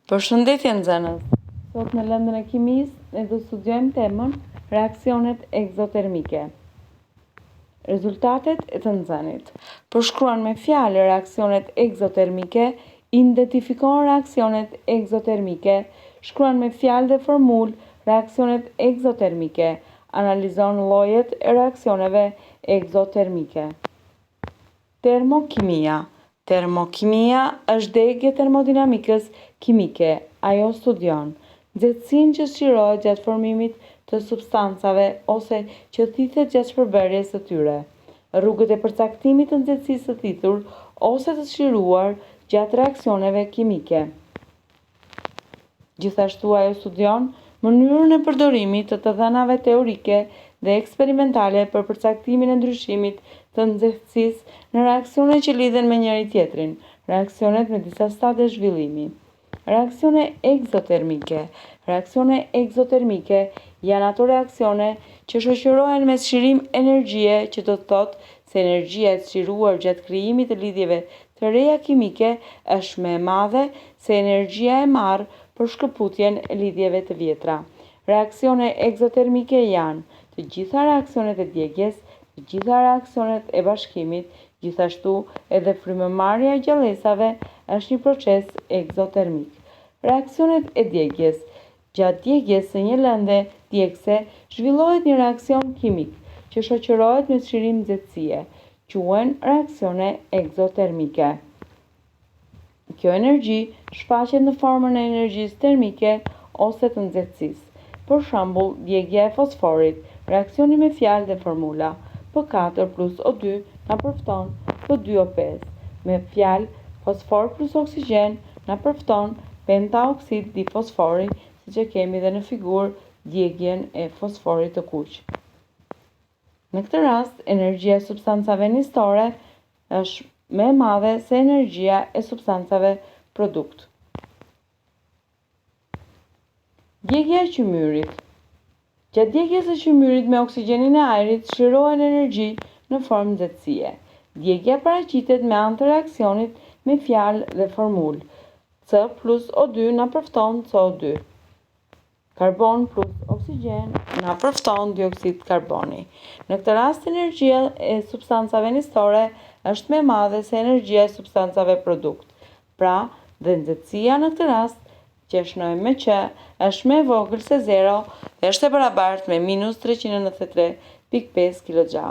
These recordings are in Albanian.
Përshëndetje nxënës. Sot në lëndën e kimisë ne do studiojmë temën reaksionet egzotermike. Rezultatet e të nxënit. Përshkruan me fjalë reaksionet egzotermike, identifikon reaksionet egzotermike, shkruan me fjalë dhe formulë reaksionet egzotermike, analizon llojet e reaksioneve egzotermike. Termokimia. Termokimia është degje termodinamikës kimike. Ajo studion nxehtësinë që sqarohet gjatë formimit të substancave ose që thithet gjatë shpërbërjes së tyre, rrugët e përcaktimit të nxehtësisë së thithur ose të sqaruar gjatë reaksioneve kimike. Gjithashtu ajo studion mënyrën e përdorimit të dhënave teorike dhe eksperimentale për përcaktimin e ndryshimit të nxehtësisë në reaksione që lidhen me njëri tjetrin, reaksionet me disa stade zhvillimi. Reaksione egzotermike. Reaksione egzotermike janë ato reaksione që shoqërohen me sqarim energjie, që do të thotë se energjia e sqaruar gjatë krijimit të lidhjeve të reja kimike është më e madhe se energjia e marrë për shkëputjen e lidhjeve të vjetra. Reaksione egzotermike janë të gjitha reaksionet e djegjes, të gjitha reaksionet e bashkimit, gjithashtu edhe frymëmarrja e gjallësave është një proces egzotermik. Reaksionet e djegjes. Gjatë djegjes së një lënde djegëse zhvillohet një reaksion kimik që shoqërohet me sqarim nxehtësie, quhen reaksione egzotermike. Kjo energji shfaqet në formën e energjisë termike ose të nxehtësisë. Për shembull, djegja e fosforit, reaksioni me fjalë dhe formula P4 plus O2 na përfton P2O5. Me fjalë fosfor plus oksigjen na përfton pentaoksid difosfori, siç e kemi dhe në figurë djegjen e fosforit të kuq. Në këtë rast, energjia e substancave nisëtore është më e madhe se energjia e substancave produkt. Djegja e qymyrit. Gjatë djegjes së qymyrit me oksigjenin e ajrit sqarohen energji në formë nxehtësie. Djegja paraqitet me anë të reaksionit me fjalë dhe formulë. C plus O2 na përfton CO2. Karbon plus oksigjen na përfton dioksid karboni. Në këtë rast, energjia e substancave nisëtore është më e madhe se energjia e substancave produkt. Pra, dhe nxehtësia në këtë rast, që shënojmë me që, është më e vogël se 0 dhe është e barabartë me minus 393.5 kJ.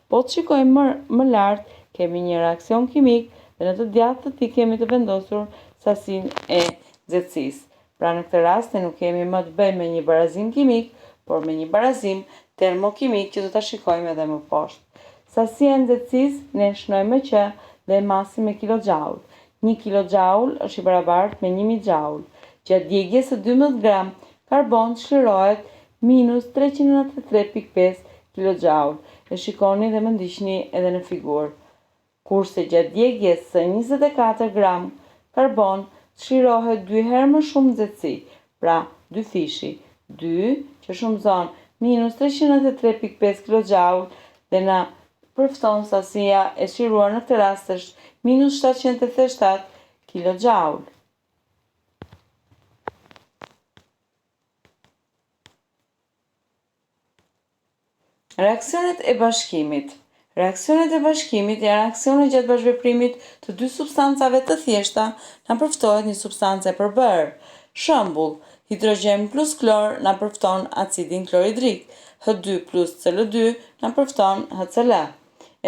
Po të shikojmë më lart, kemi një reaksion kimik dhe në të djathtë të tij kemi të vendosur sasinë e nxehtësisë. Pra në këtë rast ne nuk kemi më të bëjmë me një barazim kimik, por me një barazim termokimik që do ta shikojmë edhe më poshtë. Sasia e nxehtësisë ne shënojmë me që dhe masi me kilojoule. 1 kilojoule është i barabartë me 1000 joule. Gjatë djegjes së 12 gram karbon shkërohet minus 393.5 kJ. E shikoni dhe më ndiqni edhe në figurë. Kurse gjatë djegjes së 24 gram karbon shkërohet 2 herë më shumë nxehtësi, pra 2 fishi. 2 që shumëzon minus 393.5 kJ dhe na përfton sasia e sqaruar në këtë rast është minus 787 kJ. Reaksionet e bashkimit. Reaksionet e bashkimit janë reaksione gjatë bashkëveprimit të dy substancave të thjeshta na përftohet një substancë e përbërë. Shembull, hidrogjen plus klor na përfton acidin kloridrik, H2 plus Cl2 na përfton HCl.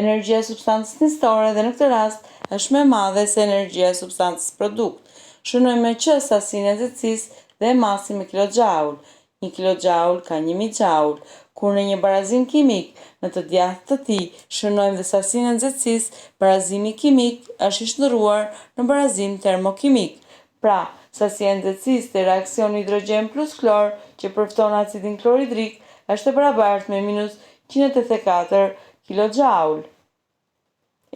Energjia e substancës nisëtore dhe në këtë rast është më e madhe se energjia e substancës produkt. Shënojmë me që sasinë e nxehtësisë dhe masin me kilojoule. 1 kilojoule ka 1000 joule. Kur në një barazim kimik, në të djathtë të tij, shënojmë dhe sasinë e nxehtësisë, barazimi kimik është i shndërruar në barazim termokimik. Pra, sasia e nxehtësisë të reaksionit hidrogjen plus klor që përfton acidin kloridrik është e barabartë me minus 184 kJ.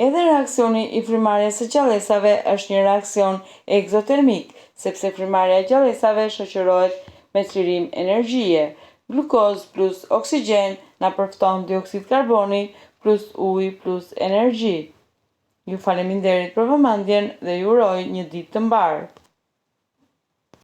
Edhe reaksioni i frymëmarrjes së gjallësave është një reaksion egzotermik, sepse frymëmarrja e gjallësave shoqërohet me sqarim energjie. Glukozë plus oksigjen na përfton dioksid karboni plus ujë plus energji. Ju faleminderit për vëmendjen dhe ju uroj një ditë të mbarë.